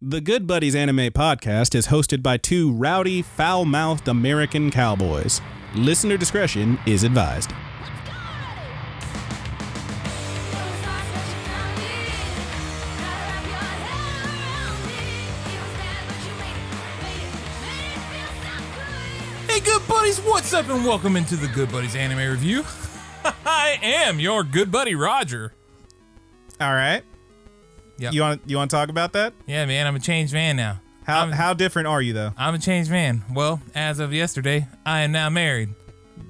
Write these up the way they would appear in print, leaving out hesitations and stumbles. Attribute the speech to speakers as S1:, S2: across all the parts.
S1: The Good Buddies Anime Podcast is hosted by two rowdy, foul-mouthed American cowboys. Listener discretion is advised.
S2: Hey, Good Buddies, what's up, and welcome into the Good Buddies Anime Review. I am your good buddy, Roger.
S1: All right.
S2: Yep.
S1: You want to talk about that?
S2: Yeah, man, I'm a changed man now.
S1: How different are you, though?
S2: I'm a changed man. Well, as of yesterday, I am now married.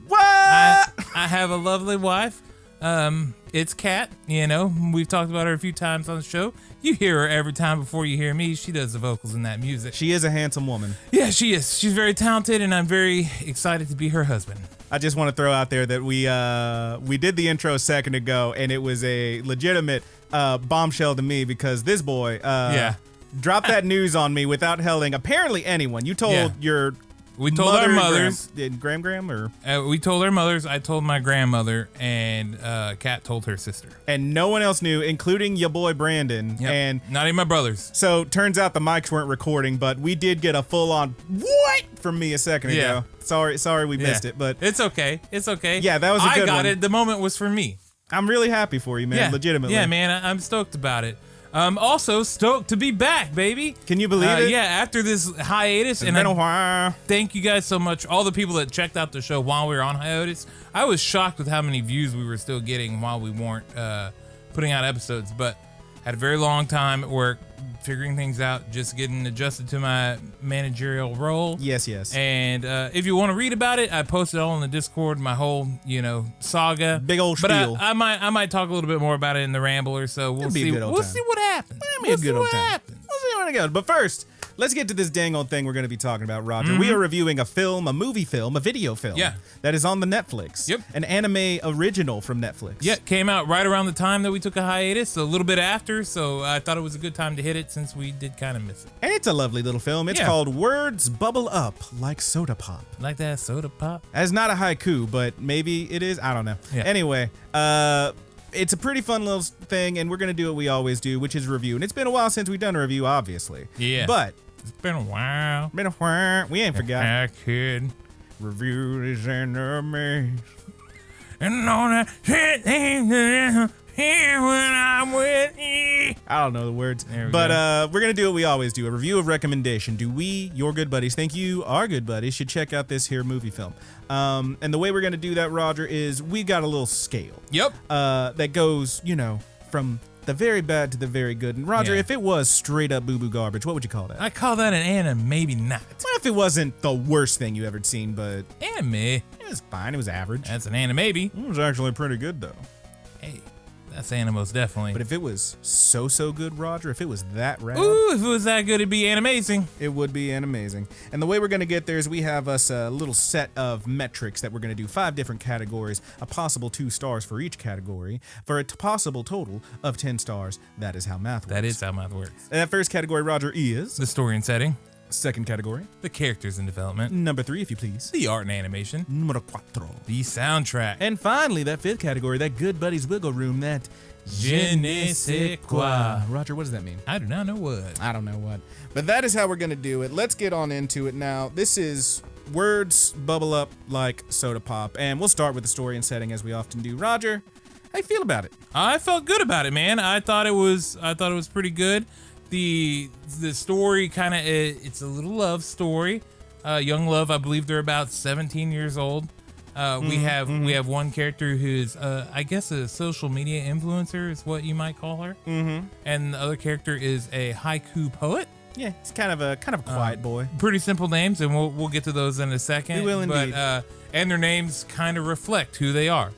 S1: What?
S2: I have a lovely wife. It's Kat. You know, we've talked about her a few times on the show. You hear her every time before you hear me. She does the vocals in that music.
S1: She is a handsome woman.
S2: Yeah, she is. She's very talented, and I'm very excited to be her husband.
S1: I just want to throw out there that we did the intro a second ago, and it was a legitimate bombshell to me because this boy dropped that news on me without telling apparently anyone. You told your
S2: we told our mothers.
S1: Gram or
S2: we told our mothers. I told my grandmother, and Kat told her sister.
S1: And no one else knew, including your boy Brandon.
S2: Yep.
S1: And
S2: not even my brothers.
S1: So turns out the mics weren't recording, but we did get a full-on what from me a second ago. Sorry we missed it, but
S2: it's okay. It's okay.
S1: Yeah, that was a good one.
S2: I got it. The moment was for me.
S1: I'm really happy for you, man. Legitimately.
S2: Yeah, man. I'm stoked about it. Also stoked to be back, baby.
S1: Can you believe it?
S2: Yeah, after this hiatus.
S1: It's been a while.
S2: Thank you guys so much. All the people that checked out the show while we were on hiatus. I was shocked with how many views we were still getting while we weren't putting out episodes. But had a very long time at work, figuring things out, just getting adjusted to my managerial role.
S1: Yes.
S2: And if you want to read about it, I posted all in the Discord, my whole, saga.
S1: Big old spiel.
S2: But I might talk a little bit more about it in the Rambler, so we'll see. We'll see what happens.
S1: We'll see what happens. We'll see where it goes. But first, let's get to this dang old thing we're going to be talking about, Roger. Mm-hmm. We are reviewing a movie film, a video film.
S2: Yeah.
S1: That is on the Netflix.
S2: Yep.
S1: An anime original from Netflix.
S2: Yeah, came out right around the time that we took a hiatus, a little bit after, so I thought it was a good time to hit it since we did kind of miss it.
S1: And it's a lovely little film. It's called Words Bubble Up Like Soda Pop.
S2: Like that soda pop?
S1: As not a haiku, but maybe it is. I don't know.
S2: Yeah.
S1: Anyway, it's a pretty fun little thing, and we're going to do what we always do, which is review. And it's been a while since we've done a review, obviously.
S2: Yeah.
S1: But
S2: it's been a while.
S1: We ain't forgot.
S2: I could
S1: review these enemies.
S2: And all that shit here when I'm with you.
S1: I don't know the words. But we're going to do what we always do, a review of recommendation. Do we, your good buddies, think you, our good buddies, should check out this here movie film? And the way we're going to do that, Roger, is we got a little scale.
S2: Yep.
S1: That goes, from the very bad to the very good. And Roger, if it was straight up boo-boo garbage, what would you call that?
S2: I call that an anime, maybe not.
S1: What if it wasn't the worst thing you ever seen, but...
S2: Anime.
S1: It was fine. It was average.
S2: That's an anime, maybe.
S1: It was actually pretty good, though.
S2: Hey, that's animals, definitely.
S1: But if it was so good, Roger, if it was that rad...
S2: Ooh, if it was that good, it'd be animazing.
S1: It would be animazing. And the way we're going to get there is we have us a little set of metrics that we're going to do 5 different categories, a possible 2 stars for each category, for a possible total of 10 stars. That is how math works.
S2: That is how math works.
S1: And that first category, Roger, is...
S2: the story and setting.
S1: Second category.
S2: The characters and development.
S1: Number 3, if you please.
S2: The art and animation.
S1: Numero 4.
S2: The soundtrack.
S1: And finally, that 5th category, that Good Buddies Wiggle Room, that...
S2: Je ne sais quoi.
S1: Roger, what does that mean?
S2: I do not know what.
S1: I don't know what. But that is how we're going to do it. Let's get on into it now. This is Words Bubble Up Like Soda Pop. And we'll start with the story and setting as we often do. Roger, how you feel about it?
S2: I felt good about it, man. I thought it was pretty good. The story kind of, it's a little love story. Young love, I believe they're about 17 years old. We have one character who's I guess a social media influencer is what you might call her. Mm-hmm. And the other character is a haiku poet.
S1: Yeah, he's kind of a quiet boy.
S2: Pretty simple names, and we'll get to those in a second.
S1: We will indeed.
S2: But and their names kind of reflect who they are.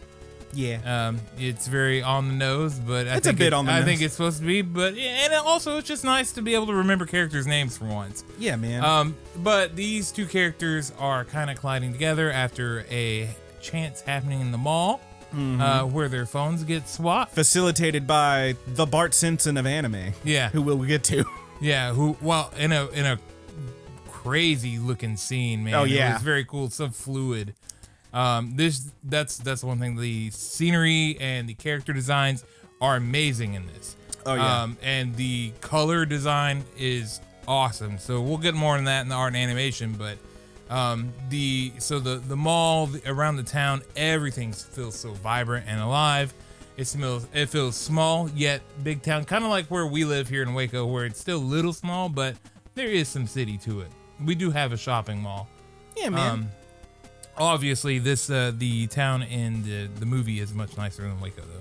S1: Yeah.
S2: It's very on the nose, but I think it's supposed to be. But and also it's just nice to be able to remember characters' names for once.
S1: Yeah, man.
S2: But these 2 characters are kind of colliding together after a chance happening in the mall, where their phones get swapped.
S1: Facilitated by the Bart Simpson of anime.
S2: Yeah.
S1: Who we'll get to.
S2: Yeah. In a crazy looking scene, man.
S1: Oh yeah.
S2: It was very cool. So fluid. That's one thing. The scenery and the character designs are amazing in this.
S1: Oh yeah.
S2: And the color design is awesome. So we'll get more on that in the art and animation, but the mall around the town, everything feels so vibrant and alive. It feels small yet big town, kind of like where we live here in Waco, where it's still a little small, but there is some city to it. We do have a shopping mall.
S1: Yeah, man.
S2: Obviously, the town in the movie is much nicer than Waco, though.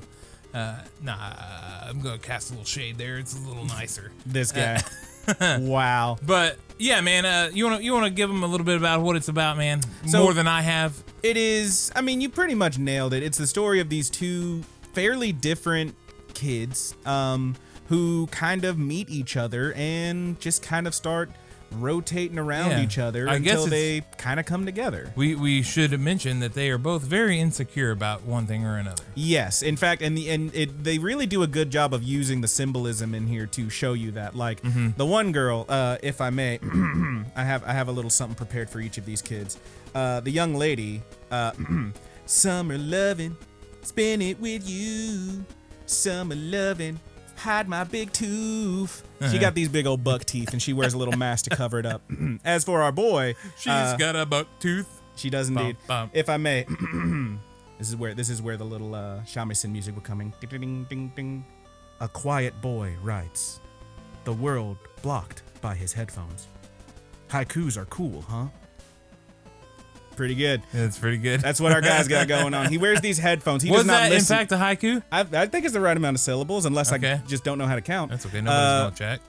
S2: I'm gonna cast a little shade there. It's a little nicer.
S1: This guy. Wow.
S2: But yeah, man. You wanna give them a little bit about what it's about, man? More than I have.
S1: It is. I mean, you pretty much nailed it. It's the story of these two fairly different kids who kind of meet each other and just kind of start rotating around each other until they kind of come together.
S2: We should mention that they are both very insecure about one thing or another.
S1: Yes, in fact, they really do a good job of using the symbolism in here to show you that. Like the one girl, if I may, I have a little something prepared for each of these kids. The young lady, summer loving, spin it with you, summer loving. Hide my big tooth. She got these big old buck teeth, and she wears a little mask to cover it up. As for our boy,
S2: she's got a buck tooth.
S1: She does indeed. If I may, this is where the little shamisen music will come in. Ding, ding, ding, ding. A quiet boy writes, "The world blocked by his headphones. Haikus are cool, huh?" Pretty good.
S2: Yeah, it's pretty good.
S1: That's what our guy's got going on. He wears these headphones. He
S2: Was
S1: does not
S2: that
S1: listen.
S2: in fact a haiku?
S1: I think it's the right amount of syllables, unless I just don't know how to count.
S2: That's okay. Nobody's gonna check.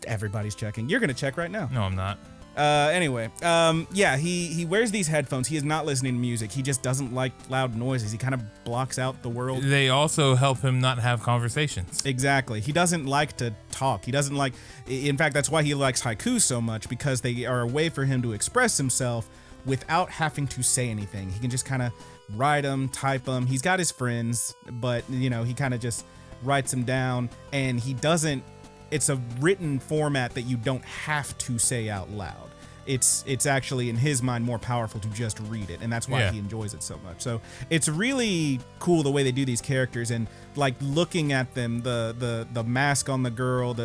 S1: Everybody's checking. You're gonna check right now.
S2: No, I'm not.
S1: Anyway, he wears these headphones. He is not listening to music. He just doesn't like loud noises. He kind of blocks out the world.
S2: They also help him not have conversations.
S1: Exactly. He doesn't like to talk. He doesn't like. In fact, that's why he likes haikus so much, because they are a way for him to express himself without having to say anything. He can just kind of write them, type them. He's got his friends, but he kind of just writes them down, and he doesn't. It's a written format that you don't have to say out loud. It's actually in his mind more powerful to just read it, and that's why he enjoys it so much. So it's really cool the way they do these characters, and like looking at them, the mask on the girl,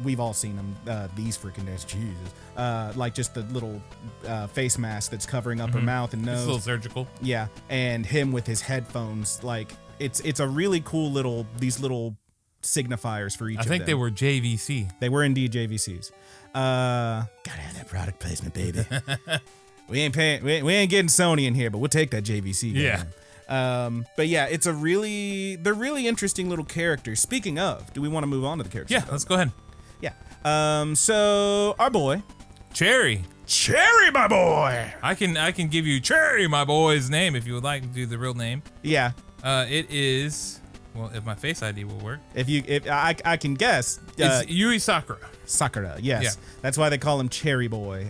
S1: we've all seen them. These freaking days, Jesus. Like just the little face mask that's covering up her mouth and nose.
S2: It's a little surgical.
S1: Yeah, and him with his headphones. Like it's a really cool these little signifiers for each of them.
S2: I think they were JVC.
S1: They were indeed JVCs. Gotta have that product placement, baby. We ain't paying. We ain't getting Sony in here, but we'll take that JVC.
S2: Yeah.
S1: But yeah, they're really interesting little characters. Speaking of, do we want to move on to the characters?
S2: Yeah, let's go ahead.
S1: Yeah. So our boy,
S2: Cherry,
S1: my boy.
S2: I can give you Cherry, my boy's name if you would like to do the real name.
S1: Yeah.
S2: It is. Well, if my Face ID will work.
S1: If I can guess.
S2: It's Yui Sakura.
S1: Sakura, yes. Yeah. That's why they call him Cherry Boy.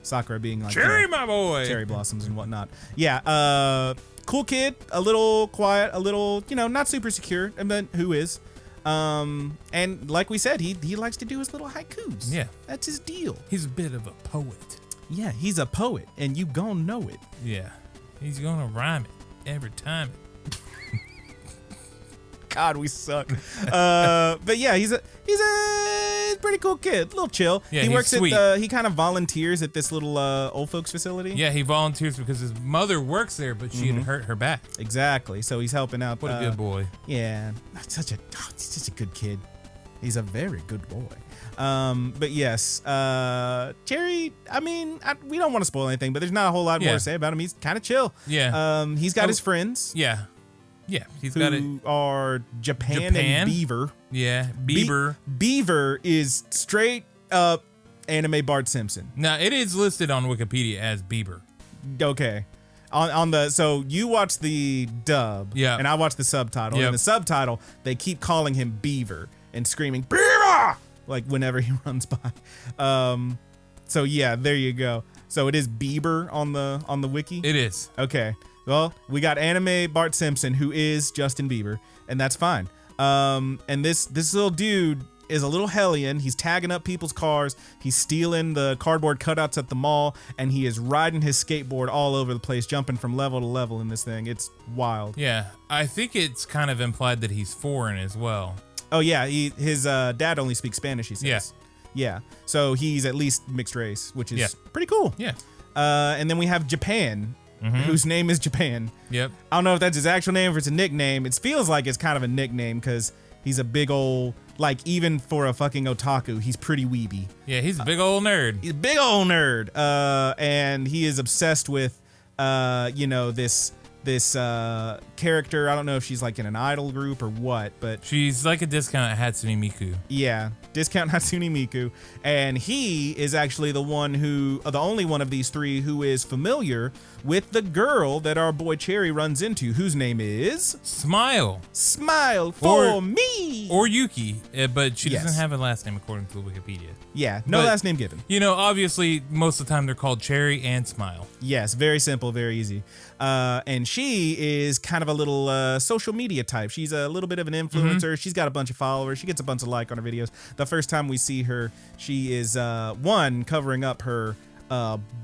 S1: Sakura being like
S2: Cherry, my boy.
S1: Cherry blossoms and whatnot. Yeah. Cool kid, a little quiet, a little, not super secure, and then who is. And like we said, he likes to do his little haikus.
S2: Yeah.
S1: That's his deal.
S2: He's a bit of a poet.
S1: Yeah, he's a poet, and you gon' know it.
S2: Yeah. He's gonna rhyme it every time.
S1: God, we suck. But yeah, he's a pretty cool kid, a little chill.
S2: Yeah,
S1: he works
S2: sweet.
S1: he kind of volunteers at this little old folks facility.
S2: Yeah, he volunteers because his mother works there, but she had hurt her back.
S1: Exactly. So he's helping out.
S2: What a good boy.
S1: Yeah, he's such a good kid. He's a very good boy. But yes, Cherry. I mean, we don't want to spoil anything, but there's not a whole lot more to say about him. He's kind of chill.
S2: Yeah.
S1: He's got his friends.
S2: Yeah. Yeah, he's
S1: got it. Are Japan and Beaver.
S2: Yeah, Beaver.
S1: Beaver is straight up anime Bart Simpson.
S2: Now it is listed on Wikipedia as Bieber.
S1: Okay, so you watch the dub, and I watch the subtitle. In the subtitle, they keep calling him Beaver and screaming Beaver like whenever he runs by. So yeah, there you go. So it is Bieber on the wiki.
S2: It is.
S1: Okay. Well, we got anime Bart Simpson, who is Justin Bieber, and that's fine. And this little dude is a little hellion. He's tagging up people's cars. He's stealing the cardboard cutouts at the mall, and he is riding his skateboard all over the place, jumping from level to level in this thing. It's wild.
S2: Yeah, I think it's kind of implied that he's foreign as well.
S1: Oh yeah, his dad only speaks Spanish. He says.
S2: Yeah.
S1: Yeah. So he's at least mixed race, which is pretty cool.
S2: Yeah.
S1: And then we have Japan, whose name is Japan.
S2: Yep.
S1: I don't know if that's his actual name or if it's a nickname. It feels like it's kind of a nickname because he's a big old, like, even for a fucking otaku, he's pretty weeby.
S2: Yeah, he's a big old nerd.
S1: He's a big old nerd. And he is obsessed with, this character. I don't know if she's like in an idol group or what, but
S2: she's like a discount at Hatsune Miku.
S1: Yeah, discount Hatsune Miku. And he is actually the only one of these three who is familiar with the girl that our boy Cherry runs into, whose name is
S2: Smile.
S1: Smile for me.
S2: Or Yuki, but she doesn't have a last name according to Wikipedia.
S1: Yeah, no last name given.
S2: Obviously, most of the time they're called Cherry and Smile.
S1: Yes, very simple, very easy. And she is kind of a little social media type. She's a little bit of an influencer. She's got a bunch of followers. She gets a bunch of likes on her videos. The first time we see her, she is, covering up her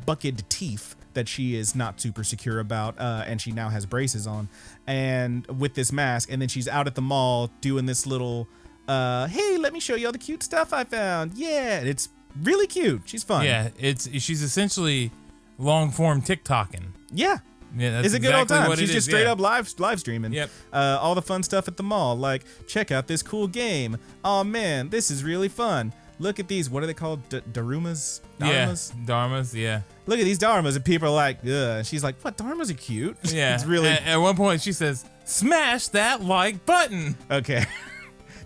S1: buckled teeth that she is not super secure about, and she now has braces on, and with this mask, and then she's out at the mall doing this little, hey, let me show you all the cute stuff I found. Yeah, it's really cute. She's fun.
S2: Yeah, she's essentially long form TikToking.
S1: Yeah.
S2: Yeah, that's
S1: it's a good old time. She's just straight up live streaming.
S2: Yep.
S1: All the fun stuff at the mall, like check out this cool game. Oh man, this is really fun. Look at these. What are they called? Darumas? Dharmas?
S2: Yeah, Dharmas. Yeah.
S1: Look at these Dharmas, and people are like, ugh. She's like, what? Dharmas are cute.
S2: Yeah.
S1: It's really.
S2: At one point, she says, "Smash that like button."
S1: Okay.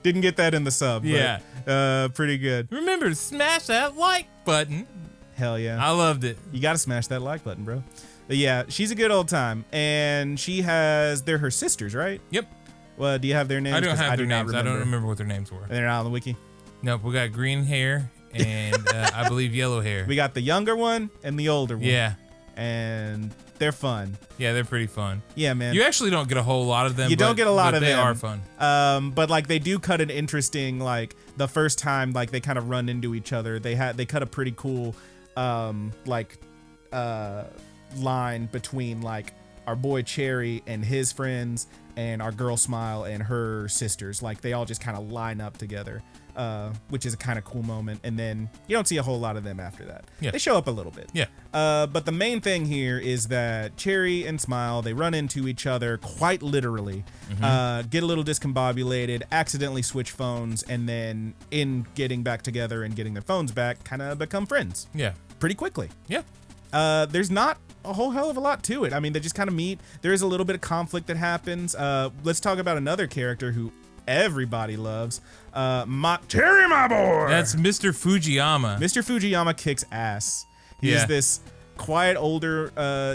S1: Didn't get that in the sub.
S2: Yeah.
S1: But, pretty good.
S2: Remember to smash that like button.
S1: Hell yeah.
S2: I loved it.
S1: You got to smash that like button, bro. But yeah, she's a good old time, and they're her sisters, right?
S2: Yep.
S1: Well, do you have their names?
S2: I don't have their names.
S1: Remember.
S2: I don't remember what their names were.
S1: They're not on the wiki?
S2: Nope, we got green hair and I believe yellow hair.
S1: We got the younger one and the older one.
S2: Yeah.
S1: And they're fun.
S2: Yeah, they're pretty fun.
S1: Yeah, man.
S2: You actually don't get a whole lot of them.
S1: You don't get a lot of them.
S2: They are fun.
S1: But like they do cut an interesting, like the first time like they kind of run into each other, they cut a pretty cool line between like our boy Cherry and his friends and our girl Smile and her sisters. Like they all just kind of line up together, which is a kind of cool moment. And then you don't see a whole lot of them after that.
S2: Yeah.
S1: They show up a little bit.
S2: Yeah.
S1: But the main thing here is that Cherry and Smile, they run into each other quite literally, get a little discombobulated, accidentally switch phones, and then in getting back together and getting their phones back, kind of become friends.
S2: Yeah.
S1: Pretty quickly.
S2: Yeah.
S1: There's not a whole hell of a lot to it. I mean, they just kind of meet. There is a little bit of conflict that happens. Let's talk about another character who everybody loves. Cherry, my boy.
S2: That's Mr. Fujiyama.
S1: Mr. Fujiyama kicks ass. He's this quiet older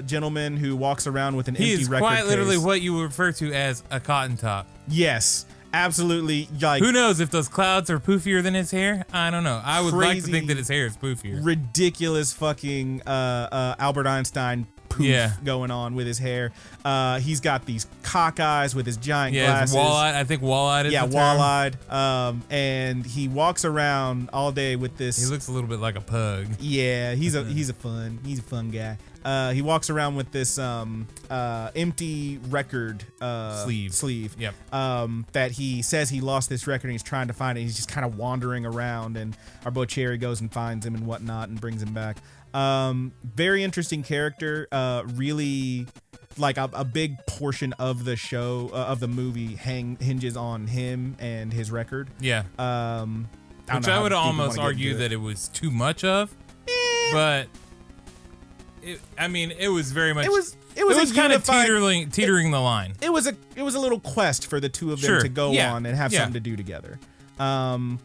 S1: gentleman who walks around with an empty record case.
S2: He is quite literally what you would refer to as a cotton top.
S1: Yes. Absolutely, like
S2: who knows if those clouds are poofier than his hair? I don't know. I would like to think that his hair is poofier.
S1: Ridiculous fucking Albert Einstein poof going on with his hair. He's got these cock eyes with his giant glasses.
S2: Wall-eyed. I think wall-eyed is the term.
S1: Wall-eyed. And he walks around all day with this.
S2: He looks a little bit like a pug.
S1: Yeah, he's a fun guy. He walks around with this empty record sleeve.
S2: Yep.
S1: That he says he lost this record and he's trying to find it. He's just kind of wandering around, and our boy Cherry goes and finds him and whatnot and brings him back. Very interesting character. Really, like a big portion of the show of the movie hinges on him and his record.
S2: Yeah. Which I would almost argue that it was too much of, but. It was very much. It was kind of teetering the line.
S1: It was a little quest for the two of them to go on and have something to do together,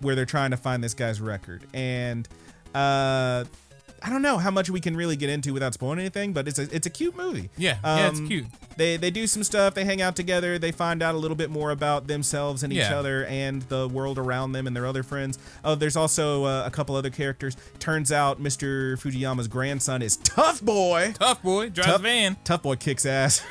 S1: where they're trying to find this guy's record. And I don't know how much we can really get into without spoiling anything, but it's a cute movie.
S2: Yeah, it's cute.
S1: They do some stuff. They hang out together. They find out a little bit more about themselves and each other and the world around them and their other friends. Oh, there's also a couple other characters. Turns out Mr. Fujiyama's grandson is Tough Boy.
S2: Tough Boy drives a van.
S1: Tough Boy kicks ass.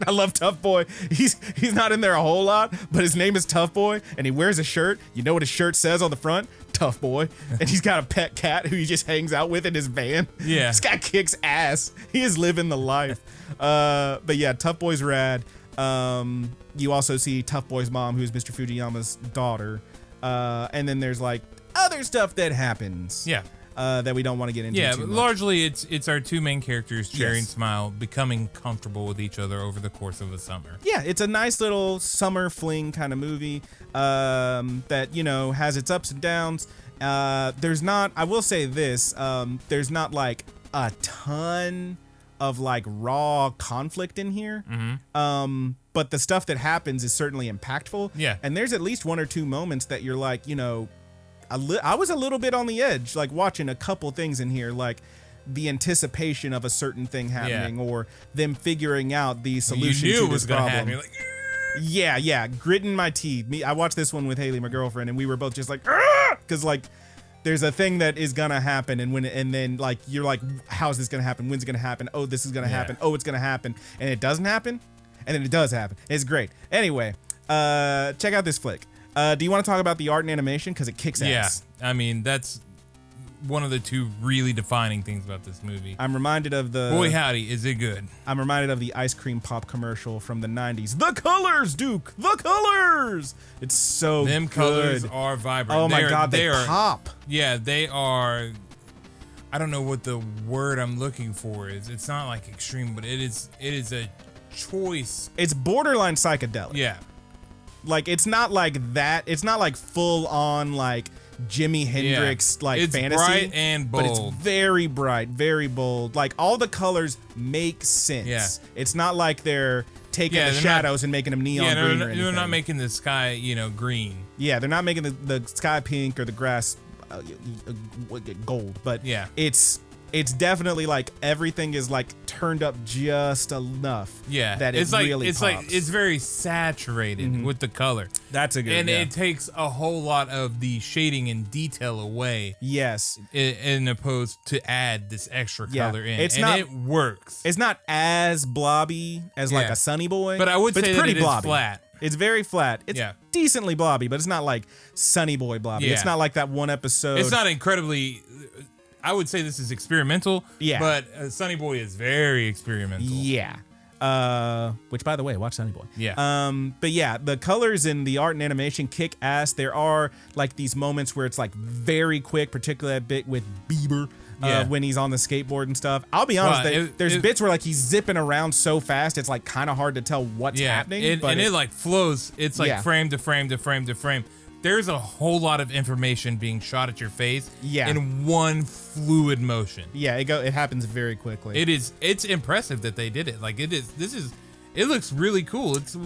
S1: I love Tough Boy. He's not in there a whole lot, but his name is Tough Boy, and he wears a shirt. You know what his shirt says on the front? Tough Boy. And he's got a pet cat who he just hangs out with in his van.
S2: Yeah.
S1: This guy kicks ass. He is living the life. But yeah, Tough Boy's rad. You also see Tough Boy's mom, who's Mr. Fujiyama's daughter. And then there's like other other stuff that happens.
S2: Yeah.
S1: That we don't want to get into.
S2: Yeah,
S1: too
S2: but
S1: much.
S2: largely it's our two main characters, Cherry and
S1: Yes.
S2: Smile, becoming comfortable with each other over the course of a summer.
S1: Yeah, it's a nice little summer fling kind of movie that, you know, has its ups and downs. There's not, I will say this, there's not like a ton of like raw conflict in here. But the stuff that happens is certainly impactful.
S2: Yeah.
S1: And there's at least one or two moments that you're like, you know, I was a little bit on the edge, like watching a couple things in here, like the anticipation of a certain thing happening or them figuring out the solution
S2: you knew
S1: to
S2: it was
S1: this
S2: gonna
S1: problem.
S2: happen. You're like,
S1: Yeah, gritting my teeth. I watched this one with Haley, my girlfriend, and we were both just like, because like there's a thing that is gonna happen, and then like you're like, how's this gonna happen? When's it gonna happen? Oh, this is gonna happen. Oh, it's gonna happen, and it doesn't happen, and then it does happen. It's great. Anyway, check out this flick. Do you want to talk about the art and animation? Because it kicks ass.
S2: I mean, that's one of the two really defining things about this movie.
S1: I'm reminded of the
S2: Boy howdy, is it good.
S1: I'm reminded of the ice cream pop commercial from the 90s. The colors, Duke. The colors. It's so
S2: Them
S1: good.
S2: colors are vibrant.
S1: Oh my God, they
S2: are
S1: pop.
S2: Yeah, they are. I don't know what the word I'm looking for is. It's not like extreme, but it is a choice.
S1: It's borderline psychedelic.
S2: Yeah.
S1: Like it's not like that. It's not like full on like Jimi Hendrix like
S2: it's
S1: fantasy.
S2: bright and bold.
S1: But it's very bright, very bold. Like all the colors make sense.
S2: Yeah.
S1: It's not like they're taking the
S2: they're
S1: shadows and making them neon green or anything.
S2: they're not making the sky, green.
S1: Yeah, they're not making the sky pink or the grass gold. But
S2: Yeah.
S1: it's definitely like everything is like turned up just enough.
S2: Yeah,
S1: that
S2: it's
S1: it
S2: like
S1: really
S2: it's
S1: pops.
S2: like it's very saturated with the color.
S1: That's a good.
S2: And
S1: yeah.
S2: it takes a whole lot of the shading and detail away,
S1: Yes.
S2: in opposed to add this extra
S1: Yeah,
S2: color in.
S1: it's
S2: and
S1: not-
S2: it works.
S1: It's not as blobby as like
S2: Yeah.
S1: a Sunny Boy,
S2: But I would
S1: it's
S2: say that
S1: pretty
S2: it is
S1: blobby.
S2: flat.
S1: It's very flat. It's
S2: Yeah.
S1: decently blobby, but it's not like Sunny Boy blobby.
S2: Yeah.
S1: It's not like that one episode.
S2: It's not incredibly. I would say this is experimental.
S1: Yeah.
S2: But Sunny Boy is very experimental.
S1: Yeah. Which, by the way, watch Sunny Boy.
S2: Yeah.
S1: But yeah, the colors in the art and animation kick ass. There are like these moments where it's like very quick, particularly that bit with Bieber.
S2: Yeah.
S1: When he's on the skateboard and stuff. I'll be honest,
S2: Well,
S1: there's bits where like he's zipping around so fast, it's like kind of hard to tell what's happening.
S2: It like flows. It's like
S1: Yeah.
S2: frame to frame to frame to frame. There's a whole lot of information being shot at your face in one fluid motion.
S1: Yeah, it happens very quickly.
S2: It's impressive that they did it. Like it looks really cool. It's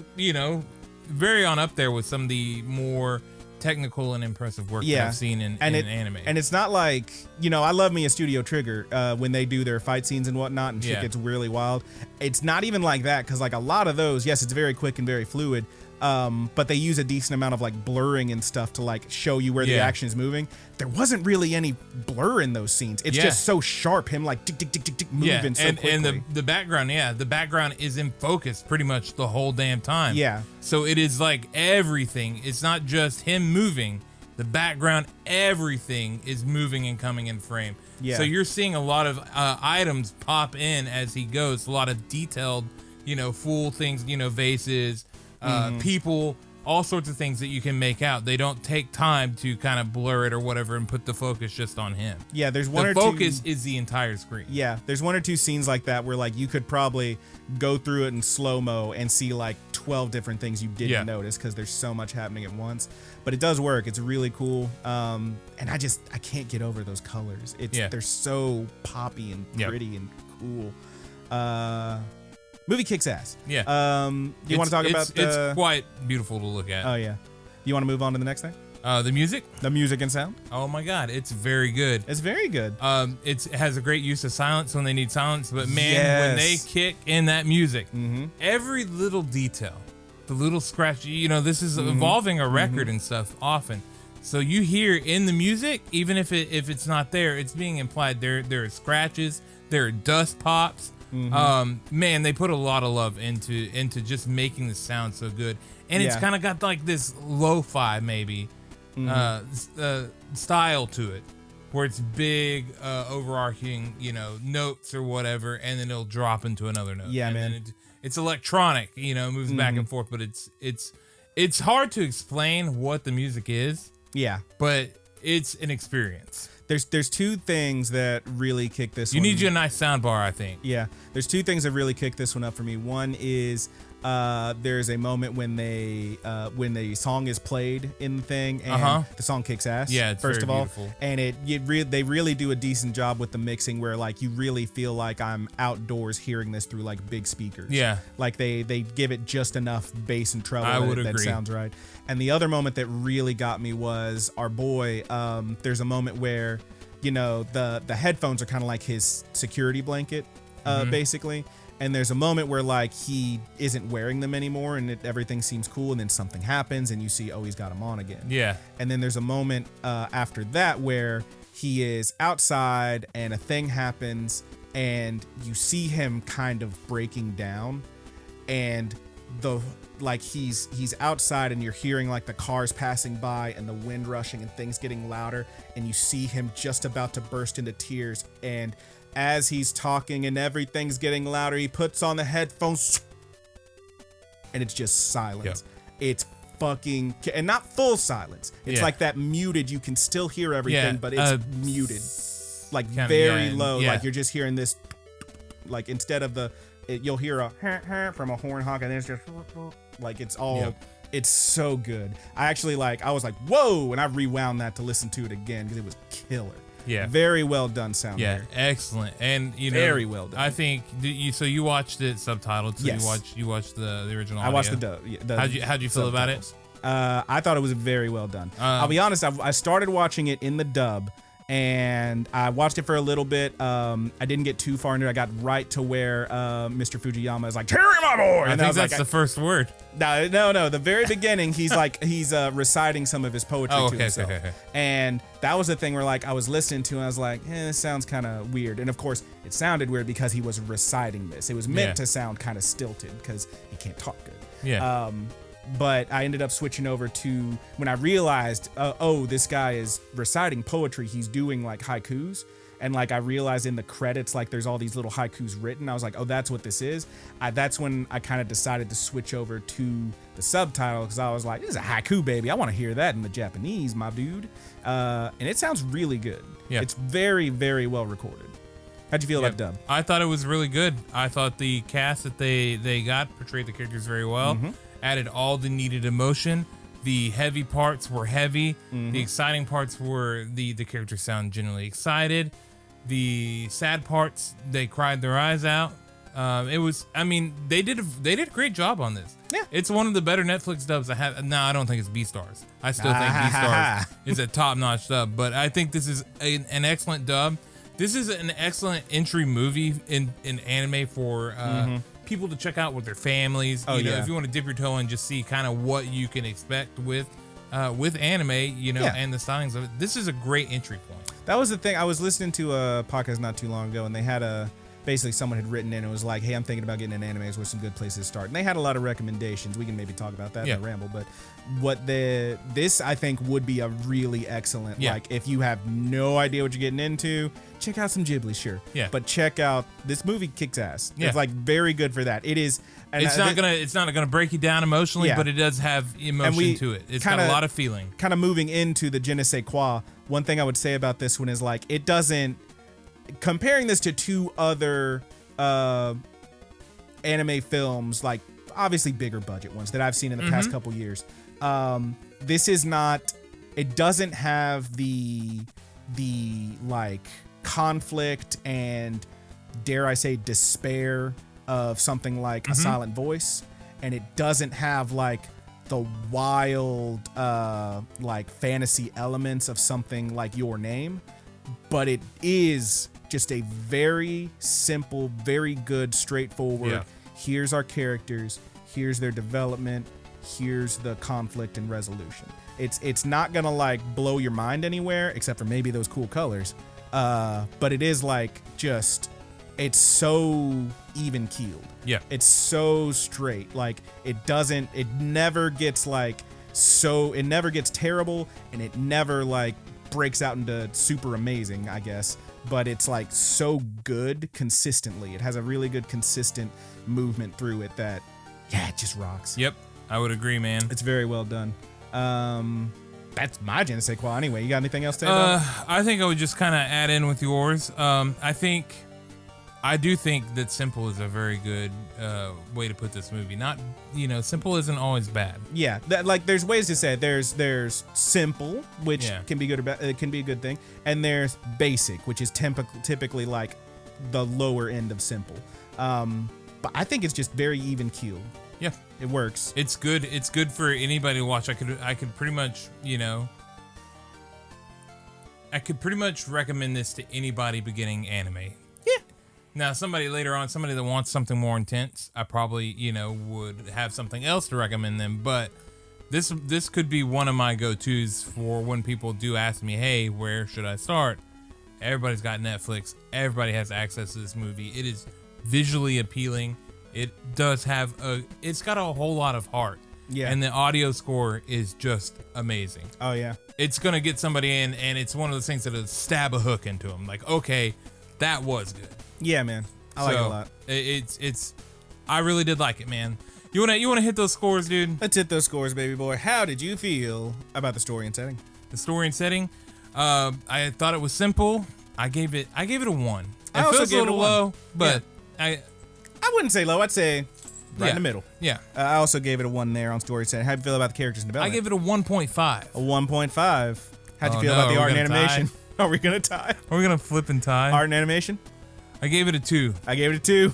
S2: very on up there with some of the more technical and impressive work that I've seen in anime.
S1: And it's not like, I love me a Studio Trigger when they do their fight scenes and whatnot and shit
S2: Yeah.
S1: gets really wild. It's not even like that because like a lot of those, yes, it's very quick and very fluid, but they use a decent amount of like blurring and stuff to like show you where the
S2: Yeah.
S1: action is moving. There wasn't really any blur in those scenes. It's
S2: Yeah.
S1: just so sharp, him like tick, tick, tick, tick, tick, moving so quickly.
S2: and the background is in focus pretty much the whole damn time.
S1: Yeah.
S2: So it is like everything. It's not just him moving. The background, everything is moving and coming in frame.
S1: Yeah.
S2: So you're seeing a lot of items pop in as he goes. A lot of detailed, full things, vases, people, all sorts of things that you can make out. They don't take time to kind of blur it or whatever and put the focus just on him.
S1: Yeah, there's one
S2: The
S1: or two.
S2: focus is the entire screen.
S1: Yeah, there's one or two scenes like that where like you could probably go through it in slow-mo and see like 12 different things you didn't notice because there's so much happening at once. But it does work. It's really cool. And I can't get over those colors. They're so poppy and pretty and cool. Movie kicks ass.
S2: Yeah.
S1: You want to talk about
S2: it's quite beautiful to look at.
S1: Oh yeah. You want to move on to the next thing?
S2: The music?
S1: The music and sound?
S2: Oh my God, it's very good.
S1: It's very good.
S2: It has a great use of silence when they need silence, but man, when they kick in that music, every little detail, the little scratch, this is evolving a record and stuff often. So you hear in the music, even if it's not there, it's being implied. There are scratches, there are dust pops. Man, they put a lot of love into just making the sound so good, and it's kind of got like this lo-fi maybe style to it, where it's big overarching notes or whatever, and then it'll drop into another note.
S1: Yeah,
S2: and
S1: man.
S2: then it's electronic, moves back and forth, but it's hard to explain what the music is.
S1: Yeah.
S2: But it's an experience.
S1: There's two things that really kick this
S2: You
S1: one.
S2: need you a nice sound bar, I think.
S1: Yeah, there's two things that really kick this one up for me. One is there's a moment when when the song is played in the thing and the song kicks ass.
S2: Yeah, it's
S1: first
S2: very
S1: of all,
S2: beautiful.
S1: and they really do a decent job with the mixing where like you really feel like I'm outdoors hearing this through like big speakers.
S2: Yeah,
S1: like they give it just enough bass and treble that sounds right. And the other moment that really got me was our boy. There's a moment where, you know, the headphones are kind of like his security blanket, basically. And there's a moment where like he isn't wearing them anymore and everything seems cool, and then something happens and you see, oh, he's got them on again.
S2: Yeah.
S1: And then there's a moment after that where he is outside and a thing happens and you see him kind of breaking down, and he's outside and you're hearing like the cars passing by and the wind rushing and things getting louder, and you see him just about to burst into tears, and as he's talking and everything's getting louder, he puts on the headphones and it's just silence. Yep. It's fucking, and not full silence. It's like that muted, you can still hear everything, but it's muted. Like very low. Like you're just hearing this, like instead of you'll hear a from a horn honk, and then it's just like it's all, it's so good. I was like, whoa, and I rewound that to listen to it again because it was killer.
S2: Yeah,
S1: very well done sound.
S2: Yeah,
S1: there.
S2: Excellent, and you know,
S1: very well done.
S2: I think so. You watched it subtitled. So
S1: yes.
S2: You watched the original.
S1: I watched the
S2: how'd you feel about it?
S1: I thought it was very well done. I'll be honest. I started watching it in the dub, and I watched it for a little bit. I didn't get too far into it. I got right to where Mr. Fujiyama is like, "Terry, my boy,"
S2: and I think that's the first word.
S1: No. The very beginning, he's reciting some of his poetry to himself. Okay. And that was the thing where like I was listening to, and I was like, this sounds kind of weird. And of course, it sounded weird because he was reciting this. It was meant to sound kind of stilted because he can't talk good.
S2: Yeah.
S1: But I ended up switching over to when I realized, this guy is reciting poetry. He's doing like haikus. And like I realized in the credits, like there's all these little haikus written. I was like, oh, that's what this is. That's when I kind of decided to switch over to the subtitle, because I was like, this is a haiku, baby. I want to hear that in the Japanese, my dude. And it sounds really good. Yeah. It's very, very well recorded. How'd you feel about dub?
S2: I thought it was really good. I thought the cast that they got portrayed the characters very well. Added all the needed emotion. The heavy parts were heavy. The exciting parts were the characters sound genuinely excited. The sad parts, they cried their eyes out. They did a great job on this. Yeah, it's one of the better Netflix dubs I have. No, I don't think it's Beastars. I still think Beastars is a top-notch dub, but I think this is an excellent dub. This is an excellent entry movie in anime for people to check out with their families. If you want to dip your toe and just see kind of what you can expect with anime, and the stylings of it, this is a great entry point.
S1: That was the thing. I was listening to a podcast not too long ago, and they had basically someone had written in and was like, hey, I'm thinking about getting into animes. What's some good places to start? And they had a lot of recommendations. We can maybe talk about that in the ramble. But this I think would be a really excellent, like if you have no idea what you're getting into, check out some Ghibli, sure. Yeah. But check out, this movie kicks ass. Yeah. It's like very good for that. It is. And
S2: it's not gonna break you down emotionally, but it does have emotion to it. It's got a lot of feeling. Kind
S1: of moving into the je ne sais quoi. One thing I would say about this one is like it doesn't. Comparing this to two other anime films, like obviously bigger budget ones that I've seen in the past couple years, this is not. It doesn't have the like conflict and, dare I say, despair of something like A Silent Voice, and it doesn't have like the wild like fantasy elements of something like Your Name, but it is just a very simple, very good, straightforward, here's our characters, here's their development, here's the conflict and resolution. It's not gonna like blow your mind anywhere except for maybe those cool colors, but it is like just, it's so even keeled. Yeah, it's so straight. Like it never gets like it never gets terrible, and it never like breaks out into super amazing, I guess. But it's like so good consistently. It has a really good consistent movement through it that, it just rocks.
S2: Yep, I would agree, man.
S1: It's very well done. That's my je ne sais quoi. Anyway, you got anything else to say about it?
S2: I think I would just kind of add in with yours. I do think that simple is a very good way to put this movie. Not, simple isn't always bad.
S1: Yeah, there's ways to say it. There's simple, which can be good or bad. It can be a good thing, and there's basic, which is typically like the lower end of simple. But I think it's just very even keeled.
S2: Yeah,
S1: it works.
S2: It's good. It's good for anybody to watch. I could pretty much, I could pretty much recommend this to anybody beginning anime.
S1: Yeah.
S2: Now, somebody that wants something more intense, I probably, would have something else to recommend them. But this could be one of my go-tos for when people do ask me, hey, where should I start? Everybody's got Netflix. Everybody has access to this movie. It is visually appealing. It does have it's got a whole lot of heart.
S1: Yeah.
S2: And the audio score is just amazing.
S1: Oh, yeah. It's
S2: going to get somebody in, and it's one of those things that'll stab a hook into them. Like, okay, that was good.
S1: Yeah, man. I like it a lot.
S2: I really did like it, man. You wanna hit those scores, dude?
S1: Let's hit those scores, baby boy. How did you feel about the story and setting?
S2: The story and setting, I thought it was simple. I gave it a 1.
S1: I also
S2: feels
S1: gave
S2: a
S1: it a
S2: little
S1: 1.
S2: low, but
S1: yeah. I wouldn't say low. I'd say right in the middle.
S2: Yeah.
S1: I also gave it a 1 there on story setting. How do you feel about the characters and development?
S2: I gave it a 1.5.
S1: A 1.5. How'd you feel about the art and animation? Are we gonna tie?
S2: Are we gonna flip and tie?
S1: Art and animation?
S2: I gave it a 2.
S1: I gave it a 2.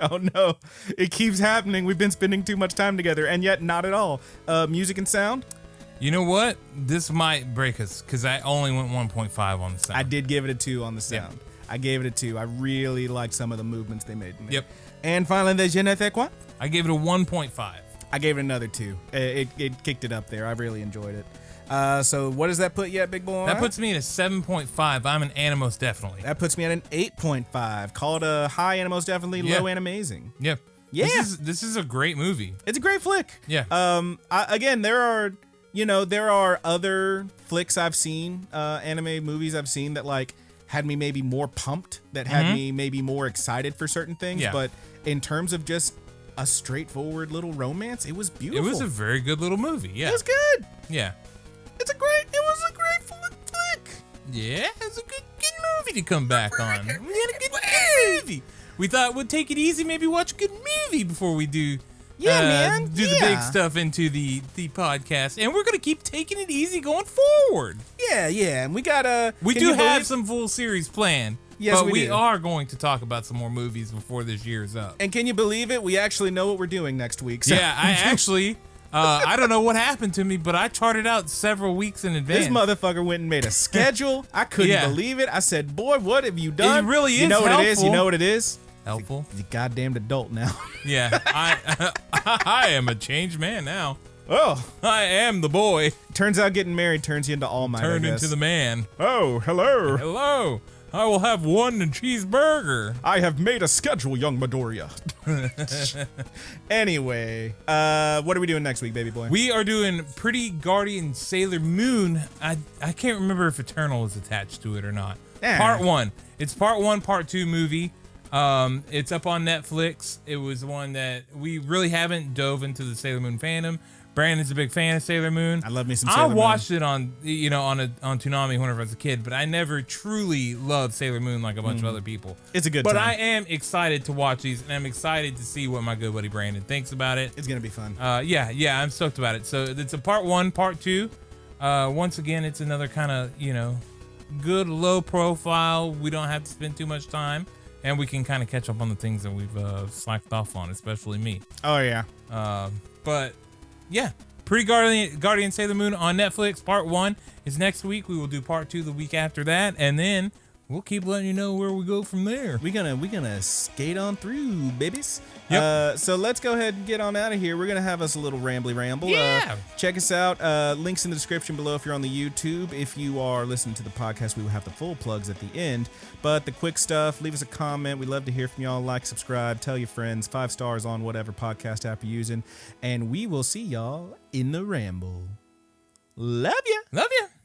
S1: Oh no, it keeps happening. We've been spending too much time together, and yet not at all. Music and sound?
S2: You know what? This might break us because I only went 1.5 on the sound.
S1: I did give it a 2 on the sound.
S2: Yeah.
S1: I gave it a 2. I really liked some of the movements they made.
S2: Yep.
S1: And finally, the je ne sais quoi?
S2: I gave it a 1.5.
S1: I gave it another 2. It kicked it up there. I really enjoyed it. So what does that put you at, big boy?
S2: That puts me at a 7.5. I'm an Animos definitely.
S1: That puts me at an 8.5. Call it a high Animos definitely, low Animazing.
S2: Yep.
S1: Yeah.
S2: This is a great movie.
S1: It's a great flick.
S2: Yeah.
S1: Again, there are other flicks I've seen, anime movies I've seen that like had me maybe more pumped, that had me maybe more excited for certain things.
S2: Yeah.
S1: But in terms of just a straightforward little romance, it was beautiful.
S2: It was a very good little movie. Yeah.
S1: It was good.
S2: Yeah.
S1: It was a great flick.
S2: Yeah, it's a good movie to come back on. We had a good movie. We thought we'd take it easy, maybe watch a good movie before we do the big stuff into the podcast. And we're gonna keep taking it easy going forward.
S1: Yeah, and we
S2: do have some full series planned.
S1: Yes,
S2: but we
S1: do.
S2: are going to talk about some more movies before this year's up.
S1: And can you believe it? We actually know what we're doing next week. So.
S2: Yeah, I actually, I don't know what happened to me, but I charted out several weeks in advance.
S1: This motherfucker went and made a schedule. I couldn't believe it. I said, boy, what have you done?
S2: It really is
S1: You know what
S2: helpful.
S1: it is? You know what it is?
S2: Helpful.
S1: He's a goddamn adult now.
S2: Yeah, I am a changed man now.
S1: Oh,
S2: I am the boy.
S1: Turns out getting married turns you into All Might.
S2: Turned into the man.
S1: Oh, hello.
S2: Hello. I will have 1 cheeseburger.
S1: I have made a schedule, young Midoriya. Anyway, what are we doing next week, baby boy?
S2: We are doing Pretty Guardian Sailor Moon. I can't remember if Eternal is attached to it or not. Part 1. It's part 1, part 2 movie. It's up on Netflix. It was one that we really haven't dove into the Sailor Moon fandom. Brandon's a big fan of Sailor Moon.
S1: I love me some Sailor Moon.
S2: I watched it on Toonami whenever I was a kid, but I never truly loved Sailor Moon like a bunch of other people.
S1: It's a good
S2: time. But
S1: time.
S2: I am excited to watch these, and I'm excited to see what my good buddy Brandon thinks about it.
S1: It's gonna be fun.
S2: Yeah, I'm stoked about it. So it's a part 1, part 2. Once again, it's another kind of, good low profile. We don't have to spend too much time, and we can kind of catch up on the things that we've slacked off on, especially me.
S1: Oh yeah.
S2: But yeah, Pretty Guardian Sailor Moon on Netflix. Part 1 is next week. We will do part 2 the week after that, and then we'll keep letting you know where we go from there.
S1: We're gonna skate on through, babies.
S2: Yep.
S1: So let's go ahead and get on out of here. We're gonna have us a little rambly ramble.
S2: Yeah.
S1: Check us out. Links in the description below if you're on the YouTube. If you are listening to the podcast, we will have the full plugs at the end. But the quick stuff, leave us a comment. We love to hear from y'all. Like, subscribe, tell your friends, 5 stars on whatever podcast app you're using. And we will see y'all in the ramble. Love ya.
S2: Love ya.